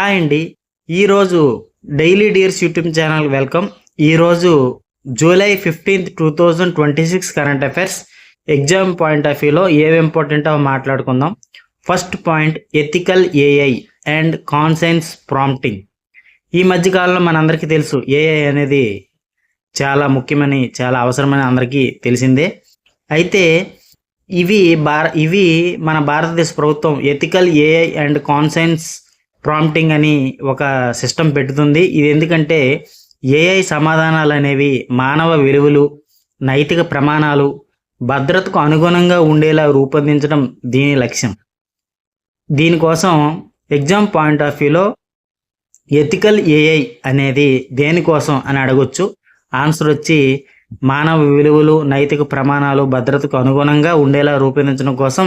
Hi అండి. ఈరోజు daily dears YouTube channel welcome. ఈరోజు July 15th 2026 current affairs exam point of వ్యూలో ఏవి ఇంపార్టెంటో మాట్లాడుకుందాం. First point, ethical AI and conscience prompting. ఈ మధ్యకాలంలో మనందరికీ తెలుసు ఏఐ అనేది చాలా ముఖ్యమని, చాలా అవసరమని అందరికీ తెలిసిందే. అయితే ఇవి మన భారతదేశ ప్రభుత్వం ethical AI and conscience prompting అని ఒక సిస్టమ్ పెడుతుంది. ఇది ఎందుకంటే ఏఐ సమాధానాలు అనేవి మానవ విలువలు, నైతిక ప్రమాణాలు, భద్రతకు అనుగుణంగా ఉండేలా రూపొందించడం దీని లక్ష్యం. దీనికోసం ఎగ్జామ్ పాయింట్ ఆఫ్ వ్యూలో ఎథికల్ ఏఐ అనేది దేనికోసం అని అడగొచ్చు. ఆన్సర్ వచ్చి మానవ విలువలు, నైతిక ప్రమాణాలు, భద్రతకు అనుగుణంగా ఉండేలా రూపొందించడం కోసం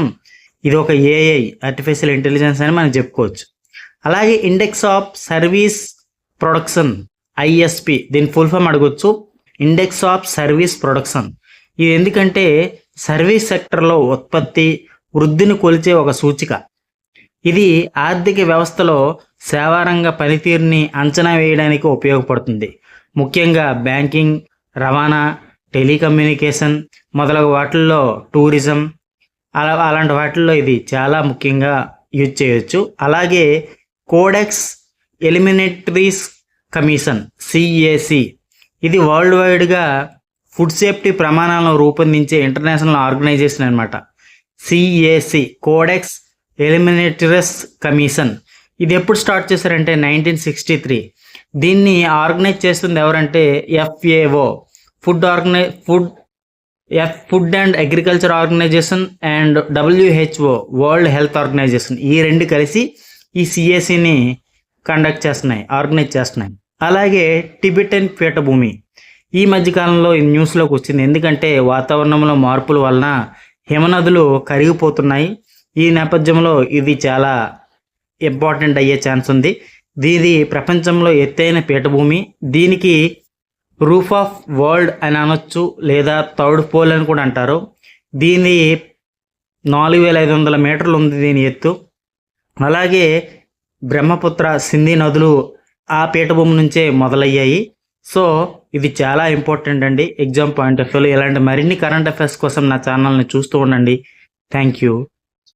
ఇది ఒక ఏఐ, ఆర్టిఫిషియల్ ఇంటెలిజెన్స్ అని మనం చెప్పుకోవచ్చు. అలాగే index of service production, ISP, దీని ఫుల్ ఫామ్ అడగొచ్చు. Index of service production. ఇది ఎందుకంటే సర్వీస్ సెక్టర్లో ఉత్పత్తి వృద్ధిని కొలిచే ఒక సూచిక. ఇది ఆర్థిక వ్యవస్థలో సేవారంగ పనితీరుని అంచనా వేయడానికి ఉపయోగపడుతుంది. ముఖ్యంగా బ్యాంకింగ్, రవాణా, టెలికమ్యూనికేషన్ మొదలగు వాటిల్లో, టూరిజం అలాంటి వాటిల్లో ఇది చాలా ముఖ్యంగా యూజ్ చేయొచ్చు. అలాగే కోడెక్స్ ఎలిమినేటరీస్ కమిషన్, సిఏసి, ఇది వరల్డ్ వైడ్గా ఫుడ్ సేఫ్టీ ప్రమాణాలను రూపొందించే ఇంటర్నేషనల్ ఆర్గనైజేషన్ అనమాట. CAC, codex alimentarius commission. ఇది ఎప్పుడు స్టార్ట్ చేశారంటే 1963. దీన్ని ఆర్గనైజ్ చేస్తుంది ఎవరంటే FAO, food and agriculture organisation, and WHO, world health organisation. ఈ రెండు కలిసి ఈ సిఏసిని ఆర్గనైజ్ చేస్తున్నాయి. అలాగే టిబెటన్ పీఠభూమి ఈ మధ్యకాలంలో ఈ న్యూస్లోకి వచ్చింది. ఎందుకంటే వాతావరణంలో మార్పుల వలన హిమనదులు కరిగిపోతున్నాయి. ఈ నేపథ్యంలో ఇది చాలా ఇంపార్టెంట్ అయ్యే ఛాన్స్ ఉంది. దీని ప్రపంచంలో ఎత్తైన పీఠభూమి. దీనికి రూఫ్ ఆఫ్ వరల్డ్ అని అనొచ్చు, లేదా థర్డ్ పోల్ అని కూడా అంటారు. దీని 4500 మీటర్లు ఉంది దీని ఎత్తు. అలాగే బ్రహ్మపుత్ర, సింధీ నదులు ఆ పీఠభూమి నుంచే మొదలయ్యాయి. సో ఇది చాలా ఇంపార్టెంట్ అండి ఎగ్జామ్ పాయింట్ ఆఫ్ వ్యూలో. ఇలాంటి మరిన్ని కరెంట్ అఫైర్స్ కోసం నా ఛానల్ని చూస్తూ ఉండండి. Thank you.